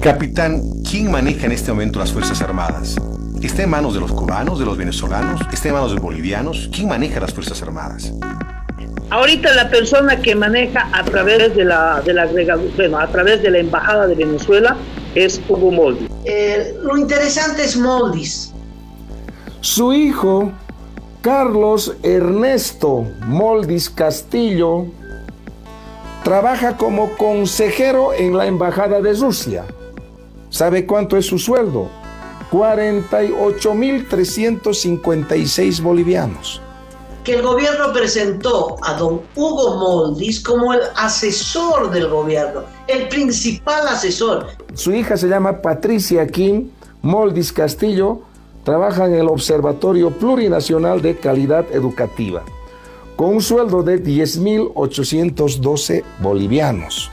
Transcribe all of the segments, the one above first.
Capitán, ¿quién maneja en este momento las Fuerzas Armadas? ¿Está en manos de los cubanos, de los venezolanos? ¿Está en manos de los bolivianos? ¿Quién maneja las Fuerzas Armadas? Ahorita la persona que maneja a través de a través de la Embajada de Venezuela es Hugo Moldis. Lo interesante es Moldis. Su hijo, Carlos Ernesto Moldis Castillo, trabaja como consejero en la Embajada de Rusia. ¿Sabe cuánto es su sueldo? 48.356 bolivianos. Que el gobierno presentó a don Hugo Moldis como el asesor del gobierno, el principal asesor. Su hija se llama Patricia Kim Moldis Castillo, trabaja en el Observatorio Plurinacional de Calidad Educativa, con un sueldo de 10.812 bolivianos.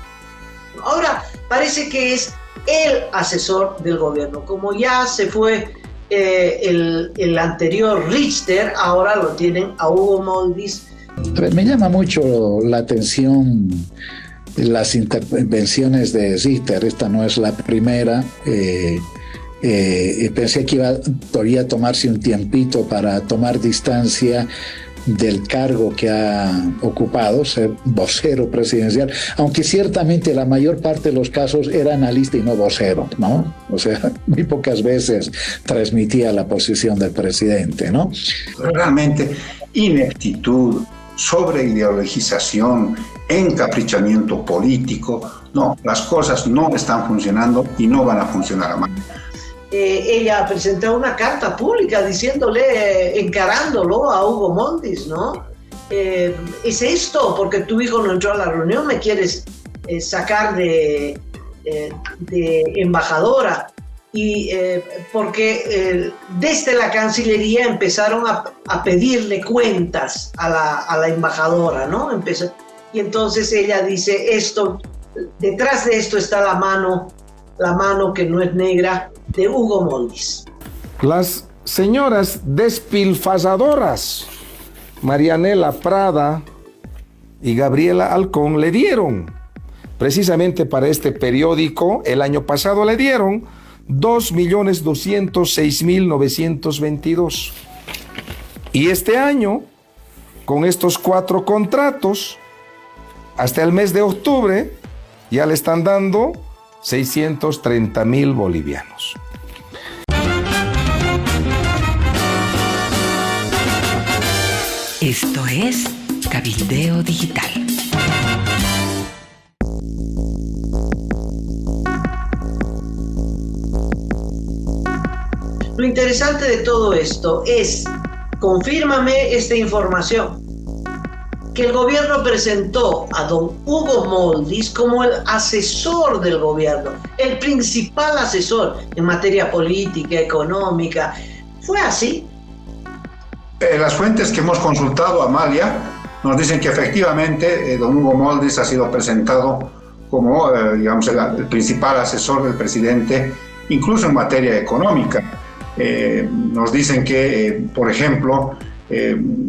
Ahora parece que es el asesor del gobierno. Como ya se fue el anterior Richter, ahora lo tienen a Hugo Moldis. Me llama mucho la atención las intervenciones de Richter. Esta no es la primera. Pensé que podría tomarse un tiempito para tomar distancia del cargo que ha ocupado, ser vocero presidencial, aunque ciertamente la mayor parte de los casos era analista y no vocero, ¿no? O sea, muy pocas veces transmitía la posición del presidente, ¿no? Realmente ineptitud, sobreideologización, encaprichamiento político. No, las cosas no están funcionando y no van a funcionar más. Ella presentó una carta pública diciéndole, encarándolo a Hugo Moldis, ¿no? ¿Es esto? Porque tu hijo no entró a la reunión, me quieres sacar de embajadora. Y porque desde la Cancillería empezaron a pedirle cuentas a la embajadora, ¿no? Y entonces ella dice, detrás de esto está la mano que no es negra, de Hugo Moldis. Las señoras despilfarradoras, Marianela Prada y Gabriela Alcón, le dieron, precisamente para este periódico, el año pasado le dieron 2.206.922. Y este año, con estos 4 contratos, hasta el mes de octubre, ya le están dando 630.000 bolivianos. Esto es Cabildeo Digital. Lo interesante de todo esto es, confírmame esta información, que el gobierno presentó a don Hugo Moldis como el asesor del gobierno, el principal asesor en materia política, económica. ¿Fue así? Las fuentes que hemos consultado, Amalia, nos dicen que efectivamente don Hugo Moldis ha sido presentado como, digamos, el principal asesor del presidente, incluso en materia económica. Nos dicen que, por ejemplo,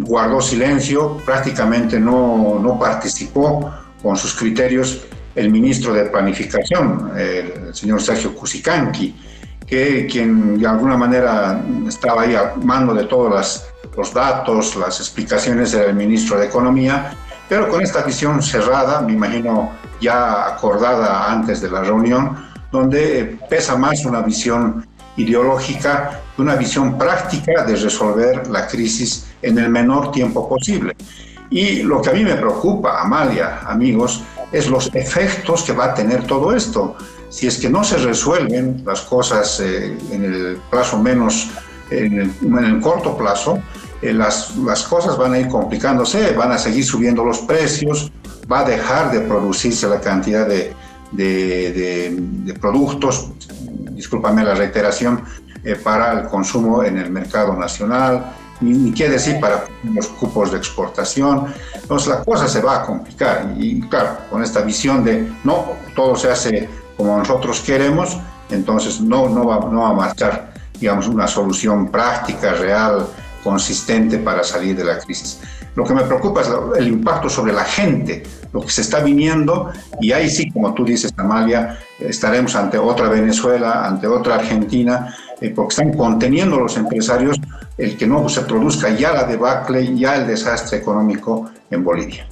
guardó silencio, prácticamente no participó con sus criterios el ministro de Planificación, el señor Sergio Cusicanqui, quien de alguna manera estaba ahí al mando de todos los datos, las explicaciones, era el ministro de Economía, pero con esta visión cerrada, me imagino ya acordada antes de la reunión, donde pesa más una visión ideológica, una visión práctica de resolver la crisis en el menor tiempo posible. Y lo que a mí me preocupa, Amalia, amigos, es los efectos que va a tener todo esto. Si es que no se resuelven las cosas en el plazo menos, en el corto plazo, las cosas van a ir complicándose, van a seguir subiendo los precios, va a dejar de producirse la cantidad de productos, discúlpame la reiteración, para el consumo en el mercado nacional, ni qué decir para los cupos de exportación. Entonces la cosa se va a complicar y claro, con esta visión de no, todo se hace como nosotros queremos, entonces no va a marchar, digamos, una solución práctica, real, consistente para salir de la crisis. Lo que me preocupa es el impacto sobre la gente, lo que se está viniendo, y ahí sí, como tú dices, Amalia, estaremos ante otra Venezuela, ante otra Argentina, porque están conteniendo los empresarios el que no se produzca ya la debacle, ya el desastre económico en Bolivia.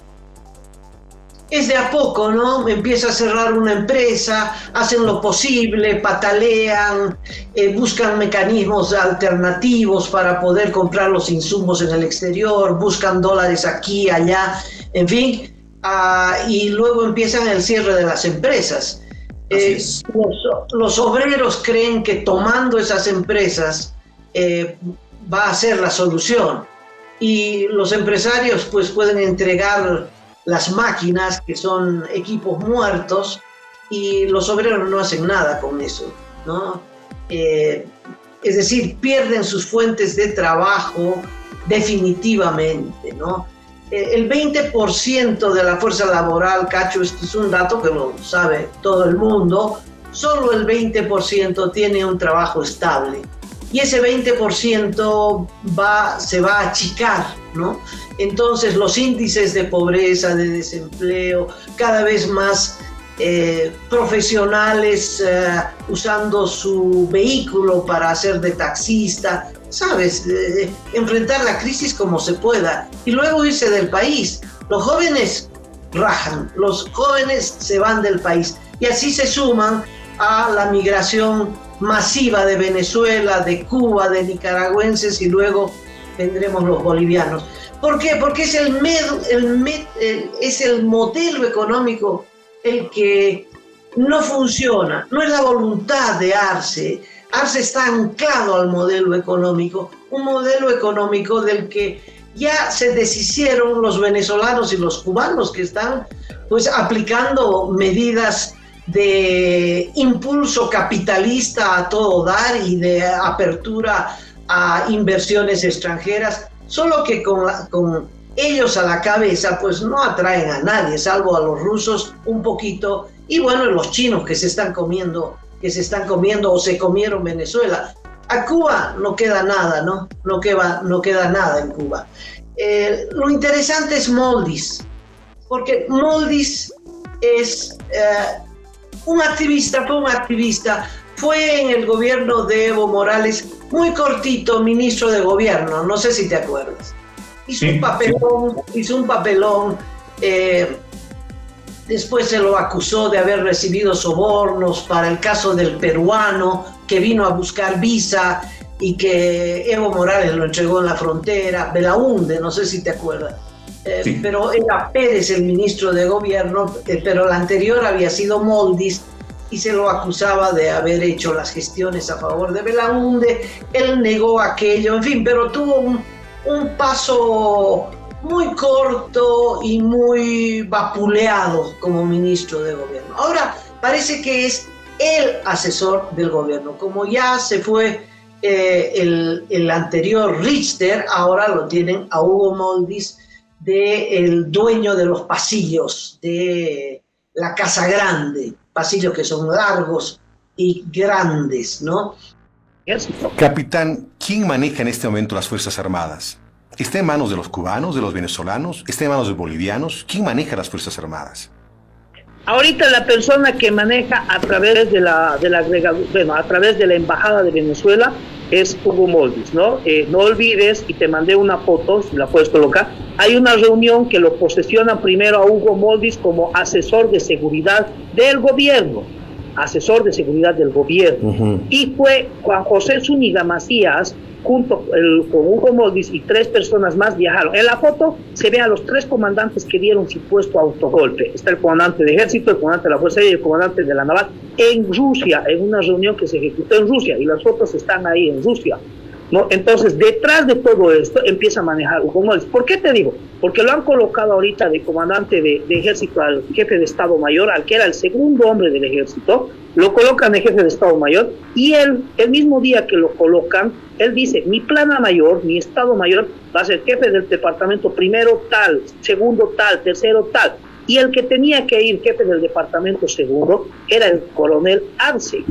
Es de a poco, ¿no? Empieza a cerrar una empresa, hacen lo posible, patalean, buscan mecanismos alternativos para poder comprar los insumos en el exterior, buscan dólares aquí, allá, en fin, y luego empiezan el cierre de las empresas. Los obreros creen que tomando esas empresas va a ser la solución, y los empresarios pues pueden entregar las máquinas, que son equipos muertos, y los obreros no hacen nada con eso, ¿no? Es decir, pierden sus fuentes de trabajo definitivamente, ¿no? El 20% de la fuerza laboral, Cacho, esto es un dato que lo sabe todo el mundo, solo el 20% tiene un trabajo estable. Y ese 20% se va a achicar, ¿no? Entonces los índices de pobreza, de desempleo, cada vez más profesionales usando su vehículo para hacer de taxista, ¿sabes? Enfrentar la crisis como se pueda y luego irse del país. Los jóvenes rajan, los jóvenes se van del país y así se suman a la migración masiva de Venezuela, de Cuba, de nicaragüenses, y luego tendremos los bolivianos. ¿Por qué? Porque es el modelo económico el que no funciona, no es la voluntad de Arce. Arce está anclado al modelo económico, un modelo económico del que ya se deshicieron los venezolanos y los cubanos, que están pues aplicando medidas de impulso capitalista a todo dar y de apertura a inversiones extranjeras, solo que con ellos a la cabeza pues no atraen a nadie, salvo a los rusos un poquito, y bueno, los chinos que se están comiendo o se comieron Venezuela. A Cuba no queda nada, ¿no? No queda nada en Cuba. Lo interesante es Moldis, porque Moldis es fue un activista, fue en el gobierno de Evo Morales, muy cortito, ministro de gobierno, no sé si te acuerdas. Hizo un papelón, después se lo acusó de haber recibido sobornos para el caso del peruano que vino a buscar visa y que Evo Morales lo entregó en la frontera, Belaúnde, no sé si te acuerdas. Sí. Pero era Pérez el ministro de gobierno, pero el anterior había sido Moldis y se lo acusaba de haber hecho las gestiones a favor de Belaúnde. Él negó aquello, en fin, pero tuvo un paso muy corto y muy vapuleado como ministro de gobierno. Ahora parece que es el asesor del gobierno. Como ya se fue el anterior Richter, ahora lo tienen a Hugo Moldis, el dueño de los pasillos de la Casa Grande, pasillos que son largos y grandes, ¿no? Capitán, ¿quién maneja en este momento las Fuerzas Armadas? ¿Está en manos de los cubanos, de los venezolanos? ¿Está en manos de los bolivianos? ¿Quién maneja las Fuerzas Armadas? Ahorita la persona que maneja a través de a través de la Embajada de Venezuela es Hugo Moldis, ¿no? No olvides, y te mandé una foto, si la puedes colocar, hay una reunión que lo posesiona primero a Hugo Moldis como asesor de seguridad del gobierno, y fue Juan José Zúñiga Macías, junto con Hugo Moldis y 3 personas más viajaron. En la foto se ve a los 3 comandantes que dieron supuesto autogolpe. Está el comandante de ejército, el comandante de la Fuerza Aérea y el comandante de la Naval en Rusia, en una reunión que se ejecutó en Rusia, y las fotos están ahí en Rusia, ¿no? Entonces, detrás de todo esto empieza a manejar Hugo Moldis. ¿Por qué te digo? Porque lo han colocado ahorita de comandante de ejército al jefe de Estado Mayor, al que era el segundo hombre del ejército, lo colocan de jefe de Estado Mayor, y él, el mismo día que lo colocan, él dice, mi plana mayor, mi Estado Mayor, va a ser jefe del departamento primero tal, segundo tal, tercero tal, y el que tenía que ir jefe del departamento segundo era el coronel Arce,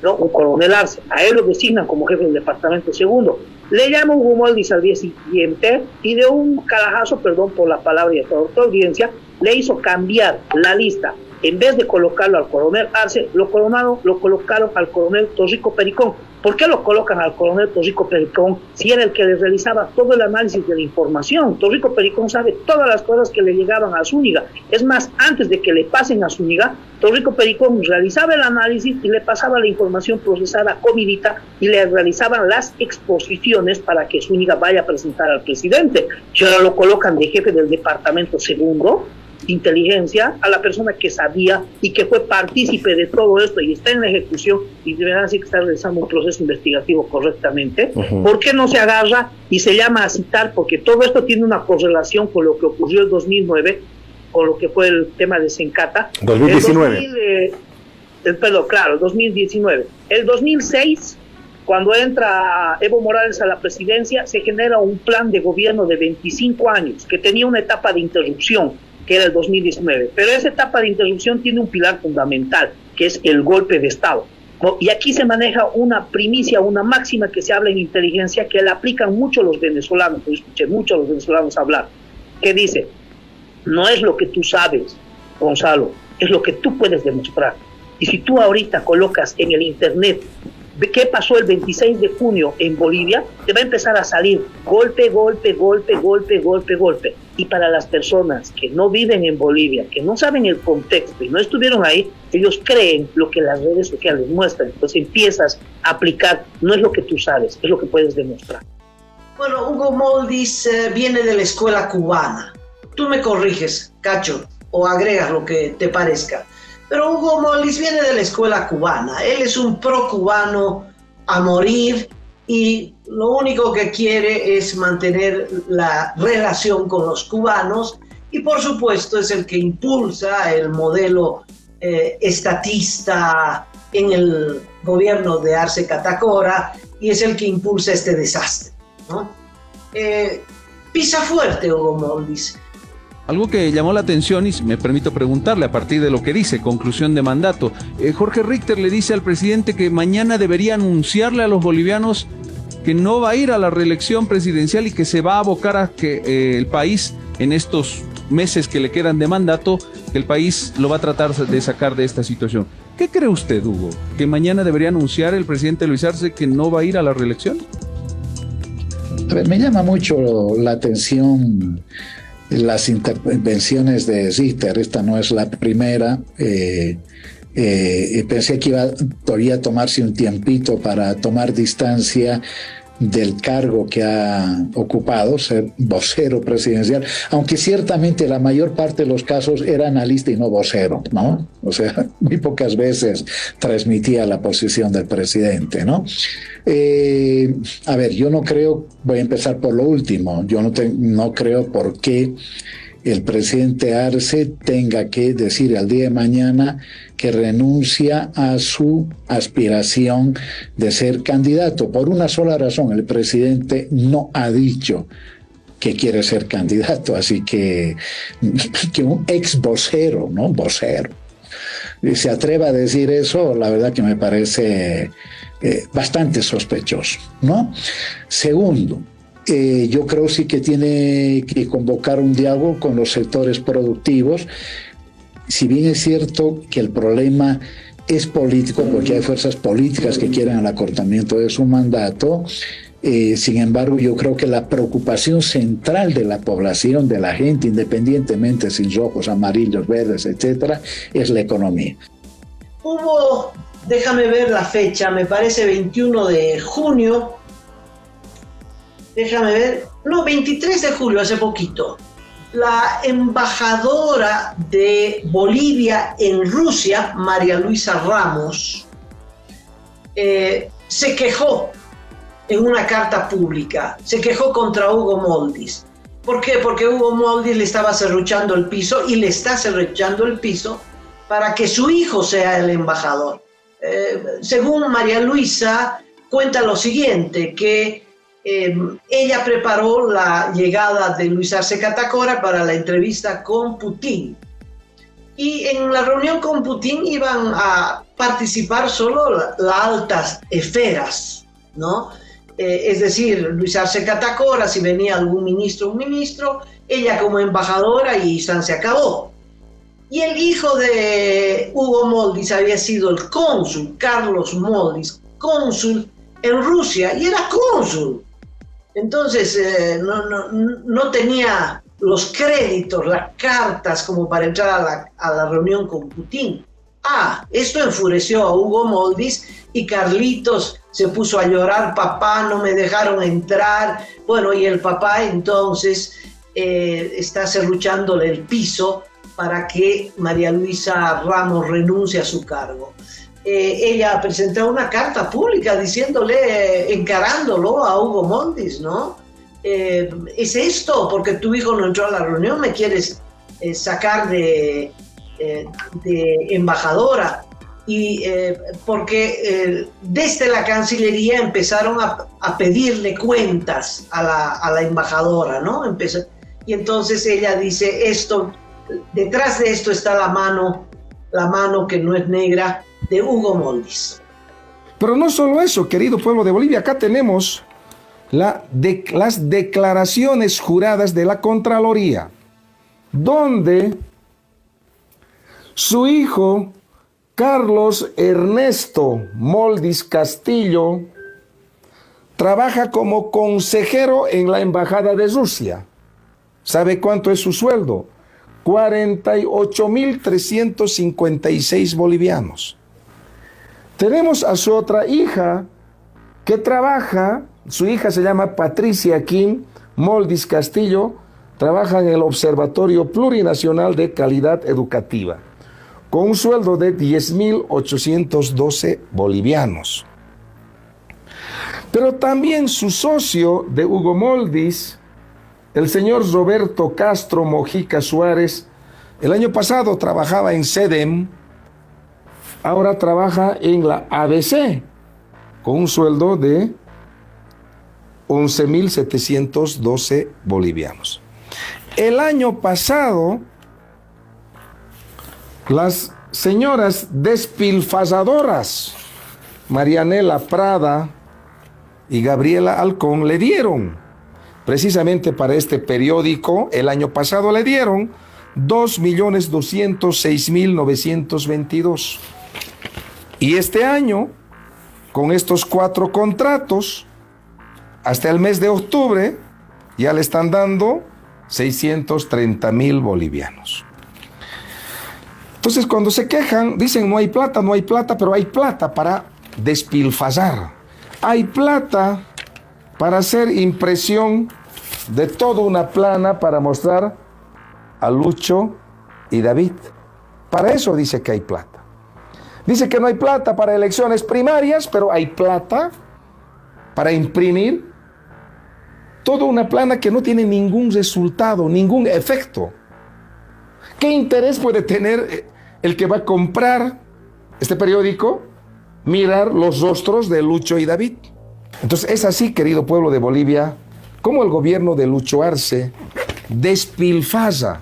¿no? Un coronel Arce. A él lo designan como jefe del departamento segundo. Le llama Hugo Moldis al día siguiente y de un carajazo, perdón por la palabra y a toda audiencia, le hizo cambiar la lista. En vez de colocarlo al coronel Arce, lo colocaron al coronel Torrico Pericón. ¿Por qué lo colocan al coronel Torrico Pericón si era el que le realizaba todo el análisis de la información? Torrico Pericón sabe todas las cosas que le llegaban a Zúñiga. Es más, antes de que le pasen a Zúñiga, Torrico Pericón realizaba el análisis y le pasaba la información procesada a Comidita y le realizaban las exposiciones para que Zúñiga vaya a presentar al presidente. Y ahora lo colocan de jefe del departamento segundo, inteligencia, a la persona que sabía y que fue partícipe de todo esto y está en la ejecución y deberá decir que está realizando un proceso investigativo correctamente. ¿Por qué no se agarra y se llama a citar? Porque todo esto tiene una correlación con lo que ocurrió en 2009, con lo que fue el tema de Sencata. 2019. Perdón, claro, 2019. El 2006, cuando entra Evo Morales a la presidencia, se genera un plan de gobierno de 25 años que tenía una etapa de interrupción, que era el 2019. Pero esa etapa de interrupción tiene un pilar fundamental, que es el golpe de Estado. Y aquí se maneja una primicia, una máxima que se habla en inteligencia, que la aplican mucho los venezolanos. Yo escuché mucho a los venezolanos hablar, que dice: no es lo que tú sabes, Gonzalo, es lo que tú puedes demostrar. Y si tú ahorita colocas en el internet qué pasó el 26 de junio en Bolivia, te va a empezar a salir golpe, golpe, golpe, golpe, golpe, golpe. Y para las personas que no viven en Bolivia, que no saben el contexto y no estuvieron ahí, ellos creen lo que las redes sociales muestran. Entonces empiezas a aplicar, no es lo que tú sabes, es lo que puedes demostrar. Bueno, Hugo Moldis viene de la escuela cubana. Tú me corriges, Cacho, o agregas lo que te parezca. Pero Hugo Moldis viene de la escuela cubana. Él es un pro-cubano a morir y lo único que quiere es mantener la relación con los cubanos y por supuesto es el que impulsa el modelo estatista en el gobierno de Arce Catacora y es el que impulsa este desastre, ¿no? Pisa fuerte Hugo Moldis. Algo que llamó la atención y me permito preguntarle a partir de lo que dice, conclusión de mandato. Jorge Richter le dice al presidente que mañana debería anunciarle a los bolivianos que no va a ir a la reelección presidencial y que se va a abocar a que el país, en estos meses que le quedan de mandato, que el país lo va a tratar de sacar de esta situación. ¿Qué cree usted, Hugo? ¿Que mañana debería anunciar el presidente Luis Arce que no va a ir a la reelección? A ver, me llama mucho la atención las intervenciones de Richter. Esta no es la primera. Pensé que podría tomarse un tiempito para tomar distancia del cargo que ha ocupado, ser vocero presidencial, aunque ciertamente la mayor parte de los casos era analista y no vocero, ¿no? O sea, muy pocas veces transmitía la posición del presidente, ¿no? A ver, yo no creo, voy a empezar por lo último, yo no creo por qué el presidente Arce tenga que decir al día de mañana que renuncia a su aspiración de ser candidato. Por una sola razón, el presidente no ha dicho que quiere ser candidato, así que un ex vocero, ¿no? Vocero, se atreva a decir eso, la verdad que me parece bastante sospechoso, ¿no? Segundo, yo creo sí que tiene que convocar un diálogo con los sectores productivos, si bien es cierto que el problema es político, porque hay fuerzas políticas que quieren el acortamiento de su mandato, sin embargo yo creo que la preocupación central de la población, de la gente, independientemente sin rojos, amarillos, verdes, etcétera, es la economía. Hubo, déjame ver la fecha, me parece 21 de junio, déjame ver, no, 23 de julio, hace poquito, la embajadora de Bolivia en Rusia, María Luisa Ramos, se quejó en una carta pública, se quejó contra Hugo Moldis. ¿Por qué? Porque Hugo Moldis le estaba serruchando el piso y le está serruchando el piso para que su hijo sea el embajador. Según María Luisa, cuenta lo siguiente, que ella preparó la llegada de Luis Arce Catacora para la entrevista con Putin. Y en la reunión con Putin iban a participar solo las altas esferas, ¿no? Es decir, Luis Arce Catacora, si venía algún ministro, un ministro, ella como embajadora y San se acabó. Y el hijo de Hugo Moldis había sido el cónsul, Carlos Moldis, cónsul en Rusia, y era cónsul. Entonces no tenía los créditos, las cartas como para entrar a la reunión con Putin. Esto enfureció a Hugo Moldis y Carlitos se puso a llorar: papá, no me dejaron entrar. Bueno, y el papá entonces está serruchándole el piso para que María Luisa Ramos renuncie a su cargo. Ella presentó una carta pública diciéndole, encarándolo a Hugo Moldis, ¿no? ¿Es esto? Porque tu hijo no entró a la reunión, me quieres sacar de embajadora. Y porque desde la Cancillería empezaron a pedirle cuentas a la embajadora, ¿no? Y entonces ella dice, detrás de esto está la mano que no es negra de Hugo Moldis. Pero no solo eso, querido pueblo de Bolivia, acá tenemos las declaraciones juradas de la Contraloría, donde su hijo Carlos Ernesto Moldis Castillo trabaja como consejero en la Embajada de Rusia. ¿Sabe cuánto es su sueldo? 48.356 bolivianos. Tenemos a su otra hija que trabaja, su hija se llama Patricia Kim Moldis Castillo, trabaja en el Observatorio Plurinacional de Calidad Educativa, con un sueldo de 10.812 bolivianos. Pero también su socio de Hugo Moldis, el señor Roberto Castro Mojica Suárez, el año pasado trabajaba en SEDEM, ahora trabaja en la ABC, con un sueldo de 11.712 bolivianos. El año pasado, las señoras despilfarradoras, Marianela Prada y Gabriela Alcón, le dieron, precisamente para este periódico, el año pasado le dieron 2.206.922. Y este año, con estos 4 contratos, hasta el mes de octubre, ya le están dando 630.000 bolivianos. Entonces, cuando se quejan, dicen no hay plata, pero hay plata para despilfarrar. Hay plata para hacer impresión de toda una plana para mostrar a Lucho y David. Para eso dice que hay plata. Dice que no hay plata para elecciones primarias, pero hay plata para imprimir toda una plana que no tiene ningún resultado, ningún efecto. ¿Qué interés puede tener el que va a comprar este periódico? Mirar los rostros de Lucho y David. Entonces es así, querido pueblo de Bolivia, como el gobierno de Lucho Arce despilfarra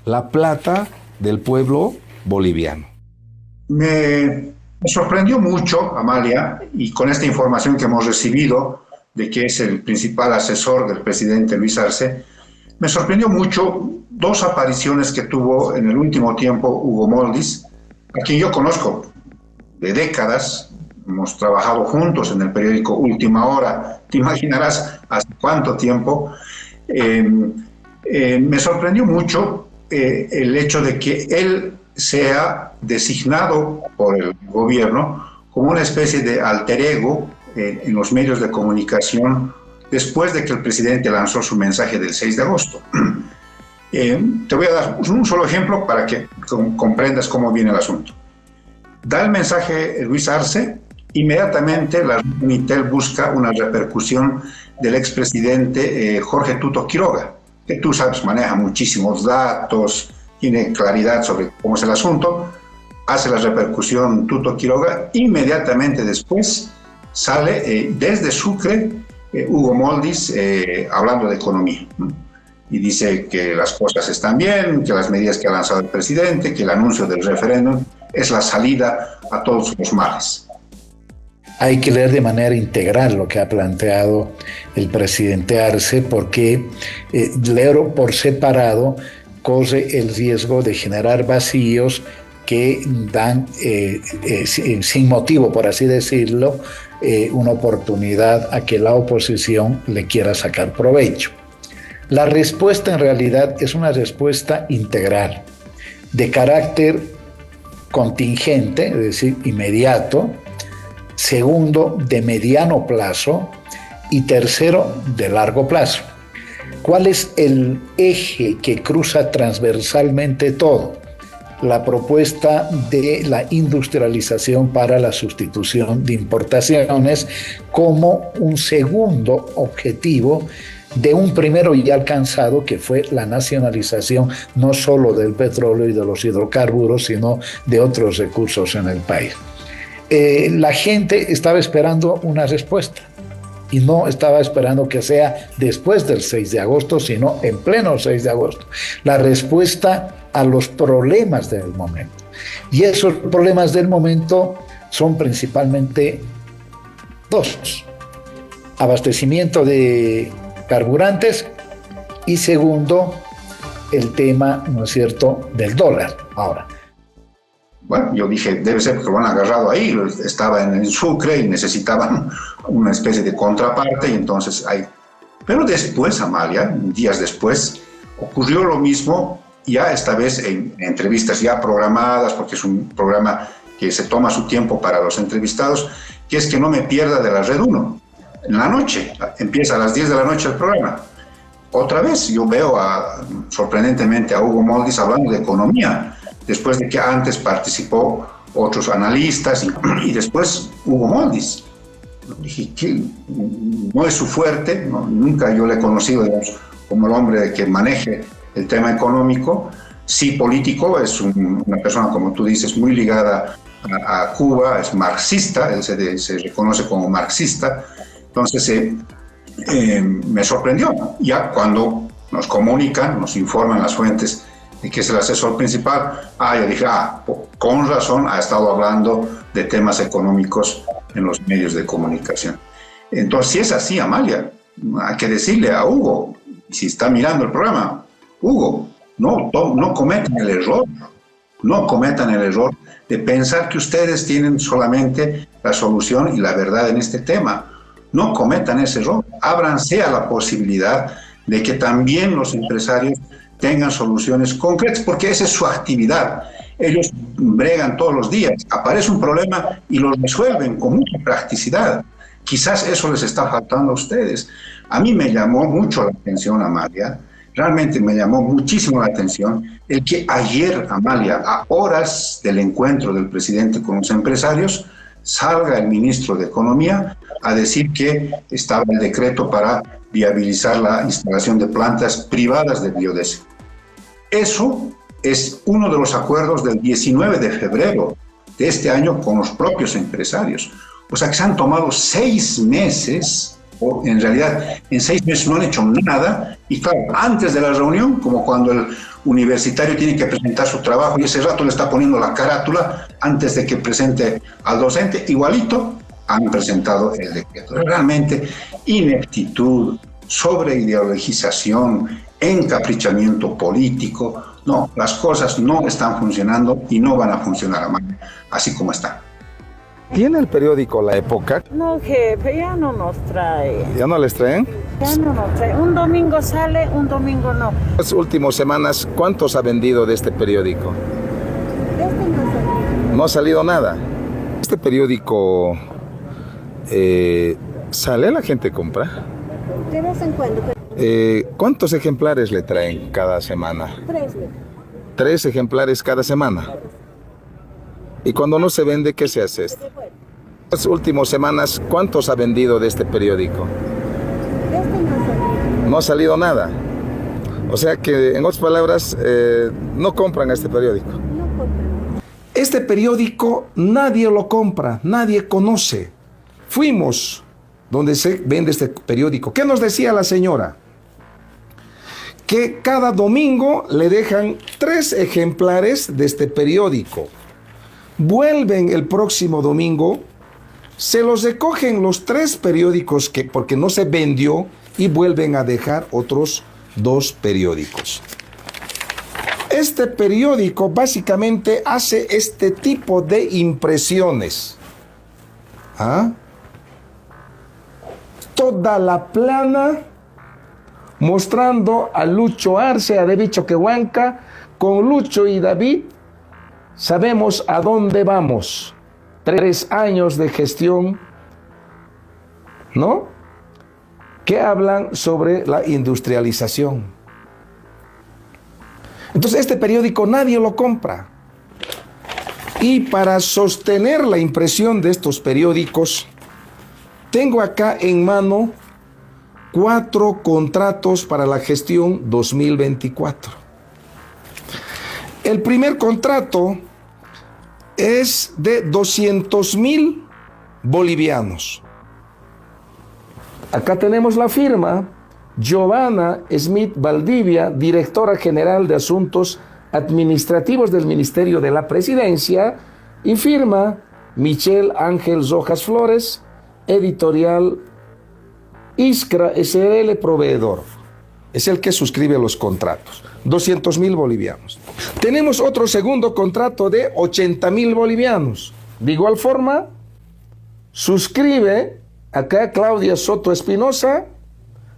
la plata del pueblo boliviano. Me sorprendió mucho, Amalia, y con esta información que hemos recibido de que es el principal asesor del presidente Luis Arce, me sorprendió mucho 2 apariciones que tuvo en el último tiempo Hugo Moldis, a quien yo conozco de décadas. Hemos trabajado juntos en el periódico Última Hora, te imaginarás hace cuánto tiempo. Me sorprendió mucho el hecho de que él sea designado por el gobierno como una especie de alter ego en los medios de comunicación después de que el presidente lanzó su mensaje del 6 de agosto. Te voy a dar un solo ejemplo para que comprendas cómo viene el asunto. Da el mensaje Luis Arce, inmediatamente la Unitel busca una repercusión del expresidente Jorge Tuto Quiroga, que tú sabes maneja muchísimos datos, tiene claridad sobre cómo es el asunto, hace la repercusión Tuto Quiroga, inmediatamente después sale desde Sucre Hugo Moldis hablando de economía, ¿no? Y dice que las cosas están bien, que las medidas que ha lanzado el presidente, que el anuncio del referéndum es la salida a todos los males. Hay que leer de manera integral lo que ha planteado el presidente Arce, porque leerlo por separado corre el riesgo de generar vacíos que dan, sin motivo, por así decirlo, una oportunidad a que la oposición le quiera sacar provecho. La respuesta en realidad es una respuesta integral, de carácter contingente, es decir, inmediato, segundo, de mediano plazo y tercero, de largo plazo. ¿Cuál es el eje que cruza transversalmente todo? La propuesta de la industrialización para la sustitución de importaciones como un segundo objetivo de un primero ya alcanzado, que fue la nacionalización no solo del petróleo y de los hidrocarburos, sino de otros recursos en el país. La gente estaba esperando una respuesta y no estaba esperando que sea después del 6 de agosto, sino en pleno 6 de agosto. La respuesta a los problemas del momento. Y esos problemas del momento son principalmente dos: abastecimiento de carburantes y segundo, el tema, ¿no es cierto?, del dólar. Ahora, bueno, yo dije, debe ser porque lo han agarrado ahí, estaba en el Sucre y necesitaban una especie de contraparte, y entonces ahí. Pero después, Amalia, días después, ocurrió lo mismo, ya esta vez en entrevistas ya programadas, porque es un programa que se toma su tiempo para los entrevistados, que es que no me pierda de la Red 1. En la noche, empieza a las 10 de la noche el programa. Otra vez yo veo sorprendentemente a Hugo Moldis hablando de economía, después de que antes participó otros analistas y después Hugo Moldis. Dije que no es su fuerte, no, nunca yo le he conocido, digamos, como el hombre que maneje el tema económico. Sí, político, es una persona, como tú dices, muy ligada a Cuba, es marxista, él se reconoce como marxista. Entonces me sorprendió. Ya cuando nos comunican, nos informan las fuentes de que es el asesor principal, yo dije, con razón ha estado hablando de temas económicos en los medios de comunicación. Entonces, si es así, Amalia, hay que decirle a Hugo, si está mirando el programa, Hugo, no cometan el error de pensar que ustedes tienen solamente la solución y la verdad en este tema. No cometan ese error, ábranse a la posibilidad de que también los empresarios tengan soluciones concretas, porque esa es su actividad. Ellos bregan todos los días, aparece un problema y lo resuelven con mucha practicidad. Quizás eso les está faltando a ustedes. A mí me llamó mucho la atención, Amalia, realmente me llamó muchísimo la atención el que ayer, Amalia, a horas del encuentro del presidente con los empresarios, salga el ministro de Economía a decir que estaba el decreto para viabilizar la instalación de plantas privadas de biodiesel. Eso es uno de los acuerdos del 19 de febrero de este año con los propios empresarios. O sea que se han tomado 6 meses, o en realidad en 6 meses no han hecho nada, y claro, antes de la reunión, como cuando el universitario tiene que presentar su trabajo y ese rato le está poniendo la carátula antes de que presente al docente, igualito han presentado el decreto. Realmente ineptitud, sobreideologización, encaprichamiento político. No, las cosas no están funcionando y no van a funcionar así como están. ¿Tiene el periódico La Época? No, jefe, ya no nos trae. ¿Ya no les traen? Ya no nos trae. Un domingo sale, un domingo no. Las últimas semanas, ¿cuántos ha vendido de este periódico? No ha salido nada. Este periódico sale, la gente compra. De vez en cuando. ¿Cuántos ejemplares le traen cada semana? 3. 3 ejemplares cada semana. Y cuando no se vende, ¿qué se hace? Las últimas semanas, ¿cuántos ha vendido de este periódico? No ha salido nada. O sea que, en otras palabras, no compran este periódico. Este periódico nadie lo compra, nadie conoce. Fuimos donde se vende este periódico. ¿Qué nos decía la señora? Que cada domingo le dejan 3 ejemplares de este periódico. Vuelven el próximo domingo, se los recogen los 3 periódicos porque no se vendió y vuelven a dejar otros 2 periódicos. Este periódico básicamente hace este tipo de impresiones. ¿Ah? Toda la plana mostrando a Lucho Arce, a David Choquehuanca. Con Lucho y David sabemos a dónde vamos. 3 años de gestión, ¿no? Que hablan sobre la industrialización. Entonces este periódico nadie lo compra. Y para sostener la impresión de estos periódicos, tengo acá en mano 4 contratos para la gestión 2024. El primer contrato es de 200,000 bolivianos. Acá tenemos la firma Giovanna Smith Valdivia, directora general de Asuntos Administrativos del Ministerio de la Presidencia, y firma Michel Ángel Rojas Flores, editorial Iskra SRL Proveedor. Es el que suscribe los contratos. 200,000 bolivianos. Tenemos otro segundo contrato de 80,000 bolivianos. De igual forma, suscribe acá Claudia Soto Espinosa,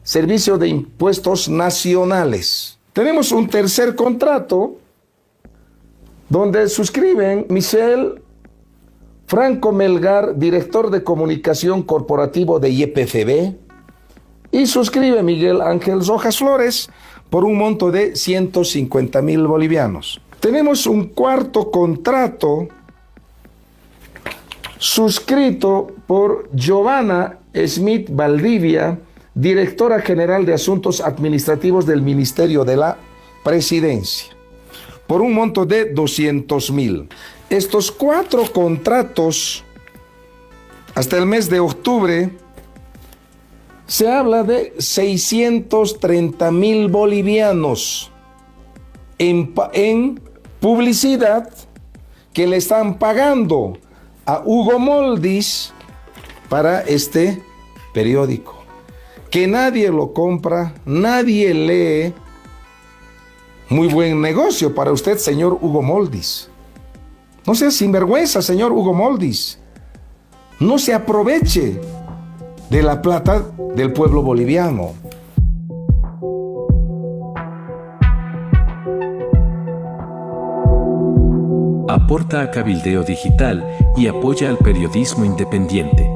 Servicio de Impuestos Nacionales. Tenemos un tercer contrato donde suscriben Michel Franco Melgar, director de comunicación corporativo de YPFB, y suscribe Miguel Ángel Rojas Flores por un monto de 150,000 bolivianos. Tenemos un cuarto contrato suscrito por Giovanna Smith Valdivia, directora general de Asuntos Administrativos del Ministerio de la Presidencia, por un monto de 200,000. Estos 4 contratos, hasta el mes de octubre, se habla de 630,000 bolivianos en publicidad que le están pagando a Hugo Moldis para este periódico, que nadie lo compra, nadie lee. Muy buen negocio para usted, señor Hugo Moldis. No sea sinvergüenza, señor Hugo Moldis. No se aproveche de la plata del pueblo boliviano. Aporta a Cabildeo Digital y apoya al periodismo independiente.